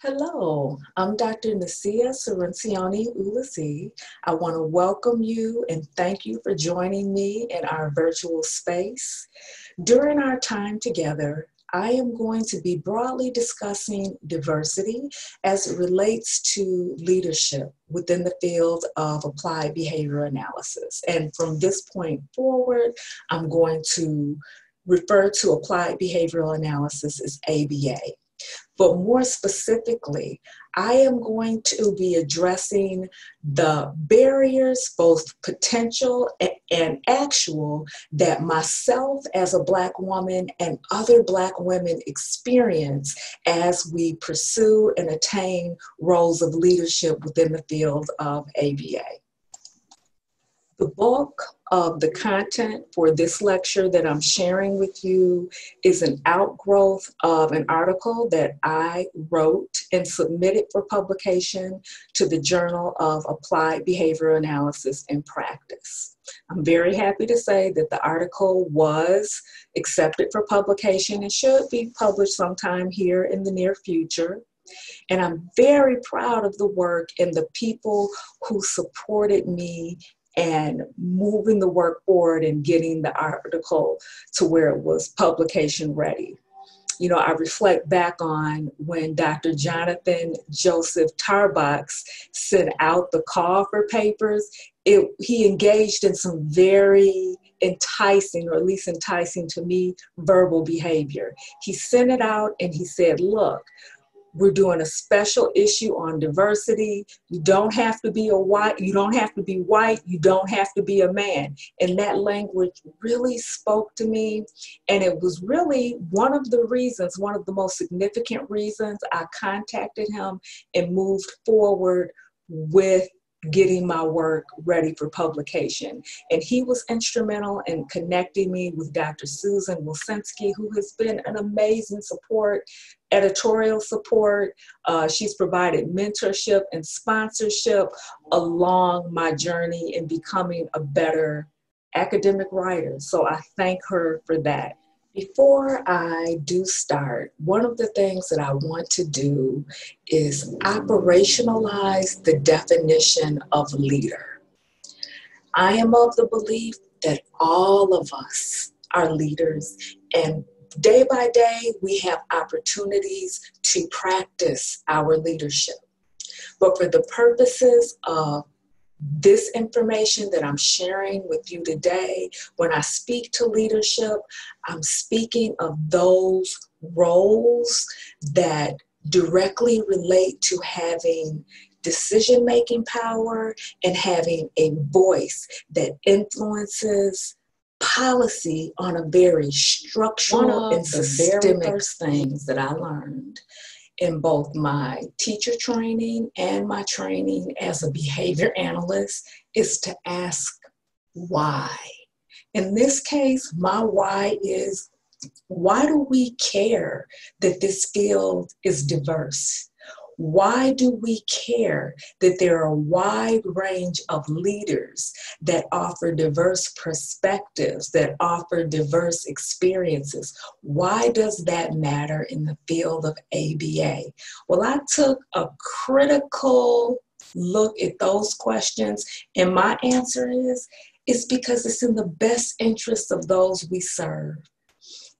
Hello, I'm Dr. Nasiah Cirincione-Ulezi. I want to welcome you and thank you for joining me in our virtual space. During our time together, I am going to be broadly discussing diversity as it relates to leadership within the field of applied behavior analysis. And from this point forward, I'm going to refer to applied behavioral analysis as ABA. But more specifically, I am going to be addressing the barriers, both potential and actual, that myself as a Black woman and other Black women experience as we pursue and attain roles of leadership within the field of ABA. The bulk of the content for this lecture that I'm sharing with you is an outgrowth of an article that I wrote and submitted for publication to the Journal of Applied Behavioral Analysis and Practice. I'm very happy to say that the article was accepted for publication and should be published sometime here in the near future. And I'm very proud of the work and the people who supported me and moving the work forward and getting the article to where it was publication ready. You know, I reflect back on when Dr. Jonathan Joseph Tarbox sent out the call for papers. He engaged in some very enticing, or at least enticing to me, verbal behavior. He sent it out and he said, look, we're doing a special issue on diversity. You don't have to be white, you don't have to be a man. And that language really spoke to me. And it was really one of the most significant reasons I contacted him and moved forward with getting my work ready for publication. And he was instrumental in connecting me with Dr. Susan Wilsinski, who has been an amazing support, editorial support. She's provided mentorship and sponsorship along my journey in becoming a better academic writer. So I thank her for that. Before I do start, one of the things that I want to do is operationalize the definition of leader. I am of the belief that all of us are leaders, and day by day we have opportunities to practice our leadership. But for the purposes of this information that I'm sharing with you today, when I speak to leadership, I'm speaking of those roles that directly relate to having decision-making power and having a voice that influences policy on a very structural and systemic first things that I learned in both my teacher training and my training as a behavior analyst is to ask why. In this case, my why is, why do we care that this field is diverse? Why do we care that there are a wide range of leaders that offer diverse perspectives, that offer diverse experiences? Why does that matter in the field of ABA? Well, I took a critical look at those questions, and my answer is, it's because it's in the best interest of those we serve.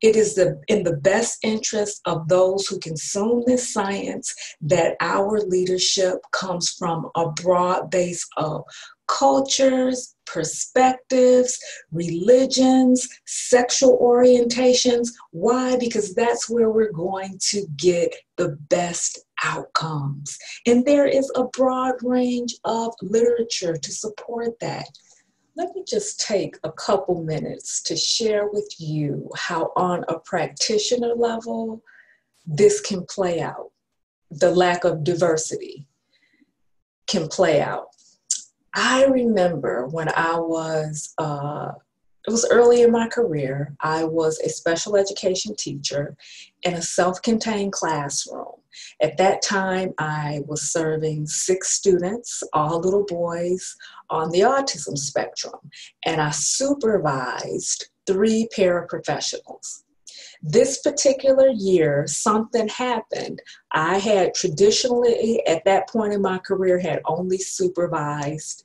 It is in the best interest of those who consume this science that our leadership comes from a broad base of cultures, perspectives, religions, sexual orientations. Why? Because that's where we're going to get the best outcomes. And there is a broad range of literature to support that. Let me just take a couple minutes to share with you how on a practitioner level, this can play out. The lack of diversity can play out. I remember when I was, it was early in my career, I was a special education teacher in a self-contained classroom. At that time, I was serving 6 students, all little boys, on the autism spectrum, and I supervised 3 paraprofessionals. This particular year, something happened. I had traditionally, at that point in my career, had only supervised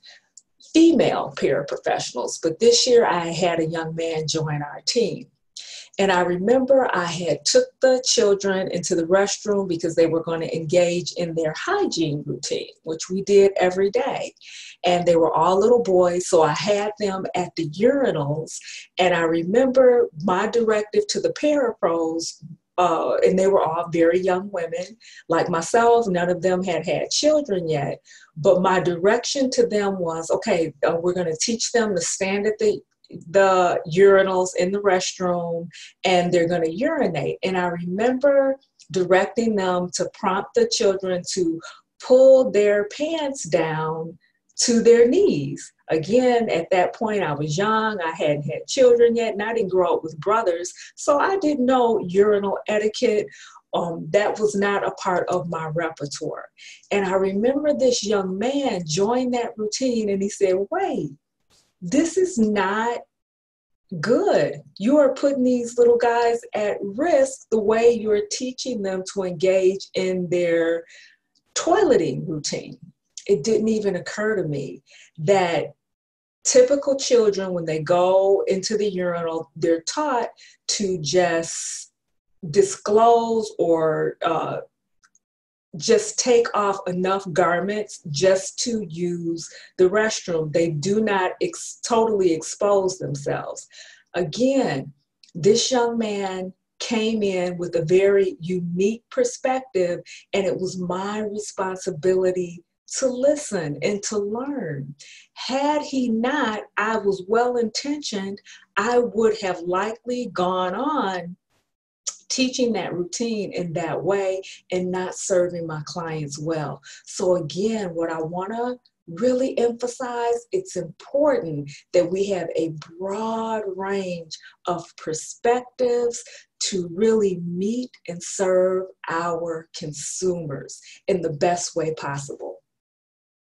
female paraprofessionals, but this year I had a young man join our team. And I remember I had took the children into the restroom because they were going to engage in their hygiene routine, which we did every day. And they were all little boys, so I had them at the urinals. And I remember my directive to the parapros, and they were all very young women like myself. None of them had had children yet. But my direction to them was, okay, we're going to teach them to stand at the urinals in the restroom, and they're going to urinate. And I remember directing them to prompt the children to pull their pants down to their knees. Again, at that point, I was young. I hadn't had children yet, and I didn't grow up with brothers, so I didn't know urinal etiquette. That was not a part of my repertoire. And I remember this young man joined that routine, and he said, wait, this is not good. You are putting these little guys at risk the way you're teaching them to engage in their toileting routine. It didn't even occur to me that typical children, when they go into the urinal, they're taught to just disclose or just take off enough garments just to use the restroom. They do not totally expose themselves. Again, this young man came in with a very unique perspective, and it was my responsibility to listen and to learn. Had he not, I was well-intentioned, I would have likely gone on teaching that routine in that way and not serving my clients well. So again, what I want to really emphasize, it's important that we have a broad range of perspectives to really meet and serve our consumers in the best way possible.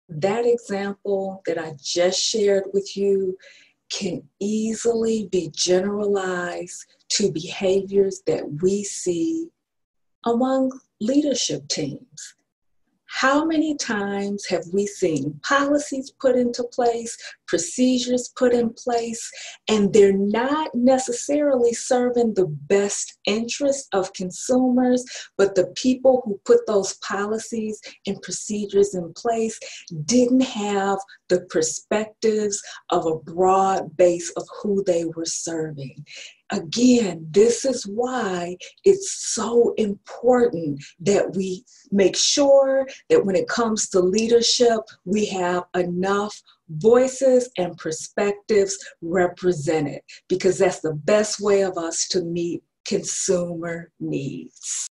That example that I just shared with you can easily be generalized to behaviors that we see among leadership teams. How many times have we seen policies put into place, procedures put in place, and they're not necessarily serving the best interest of consumers, but the people who put those policies and procedures in place didn't have the perspectives of a broad base of who they were serving. Again, this is why it's so important that we make sure that when it comes to leadership, we have enough voices and perspectives represented, because that's the best way of us to meet consumer needs.